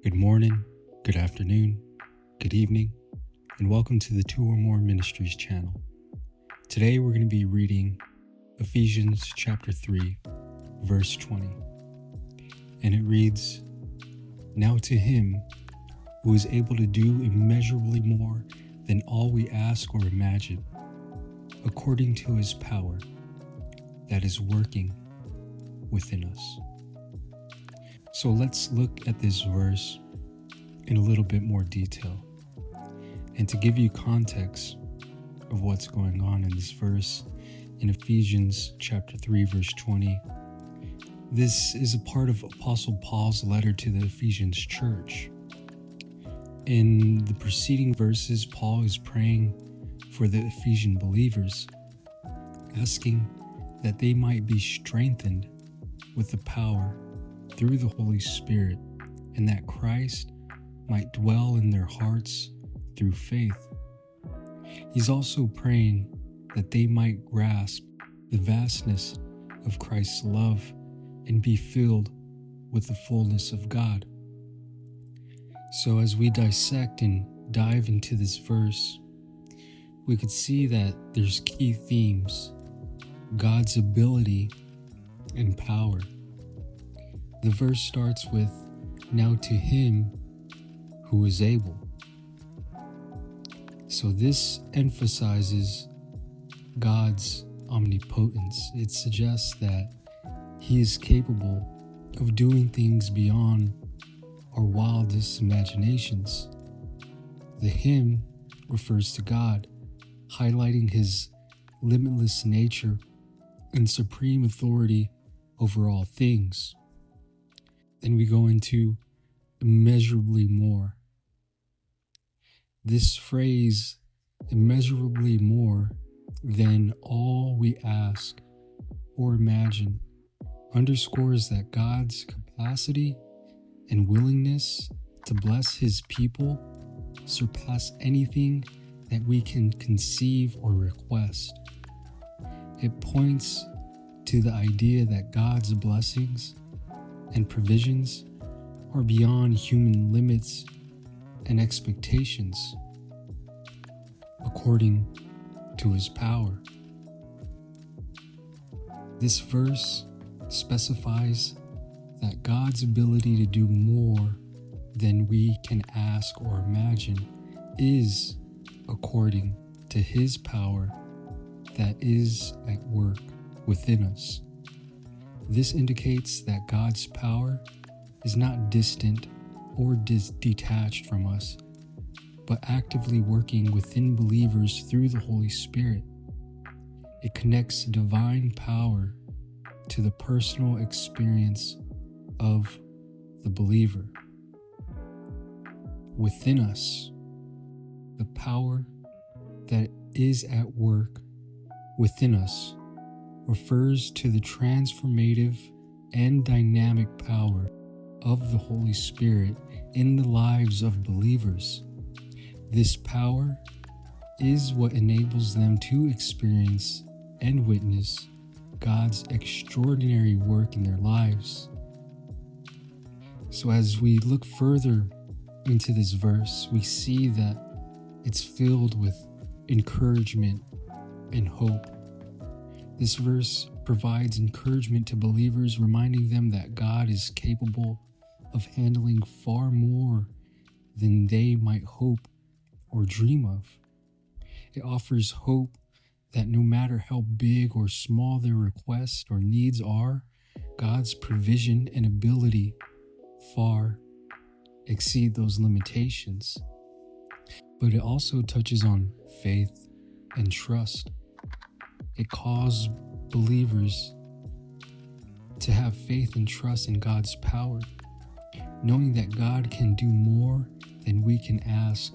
Good morning, good afternoon, good evening, and welcome to the Two or More Ministries channel. Today we're going to be reading Ephesians chapter 3, verse 20. And it reads, "Now to him who is able to do immeasurably more than all we ask or imagine, according to his power that is working within us." So let's look at this verse in a little bit more detail. And to give you context of what's going on in this verse in Ephesians chapter 3 verse 20, this is a part of Apostle Paul's letter to the Ephesians church. In the preceding verses, Paul is praying for the Ephesian believers, asking that they might be strengthened with the power through the Holy Spirit, and that Christ might dwell in their hearts through faith. He's also praying that they might grasp the vastness of Christ's love and be filled with the fullness of God. So as we dissect and dive into this verse, we could see that there's key themes: God's ability and power. The verse starts with, "Now to him who is able." So this emphasizes God's omnipotence. It suggests that he is capable of doing things beyond our wildest imaginations. The him refers to God, highlighting his limitless nature and supreme authority over all things. Then we go into immeasurably more. This phrase, immeasurably more than all we ask or imagine, underscores that God's capacity and willingness to bless his people surpass anything that we can conceive or request. It points to the idea that God's blessings and provisions are beyond human limits and expectations, according to his power. This verse specifies that God's ability to do more than we can ask or imagine is according to his power that is at work within us. This indicates that God's power is not distant or detached from us, but actively working within believers through the Holy Spirit. It connects divine power to the personal experience of the believer. Within us, the power that is at work within us refers to the transformative and dynamic power of the Holy Spirit in the lives of believers. This power is what enables them to experience and witness God's extraordinary work in their lives. So as we look further into this verse, we see that it's filled with encouragement and hope. This verse provides encouragement to believers, reminding them that God is capable of handling far more than they might hope or dream of. It offers hope that no matter how big or small their requests or needs are, God's provision and ability far exceed those limitations. But it also touches on faith and trust. It calls believers to have faith and trust in God's power, knowing that God can do more than we can ask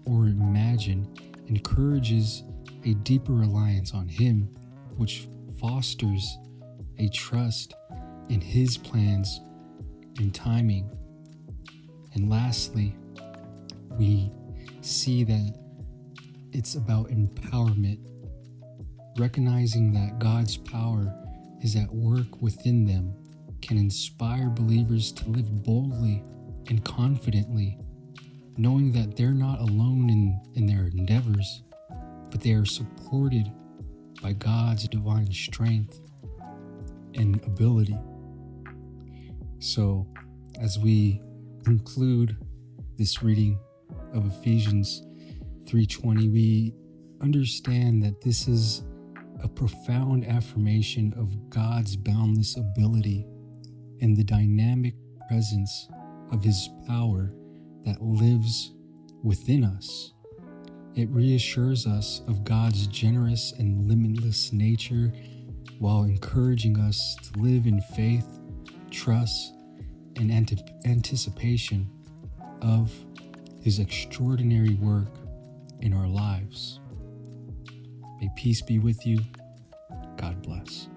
or imagine. Encourages a deeper reliance on him, which fosters a trust in his plans and timing. And lastly, we see that it's about empowerment, recognizing that God's power is at work within them can inspire believers to live boldly and confidently, knowing that they're not alone in their endeavors, but they are supported by God's divine strength and ability. So, as we conclude this reading of Ephesians 3:20, we understand that this is a profound affirmation of God's boundless ability and the dynamic presence of His power that lives within us. It reassures us of God's generous and limitless nature while encouraging us to live in faith, trust, and anticipation of His extraordinary work in our lives. May peace be with you. God bless.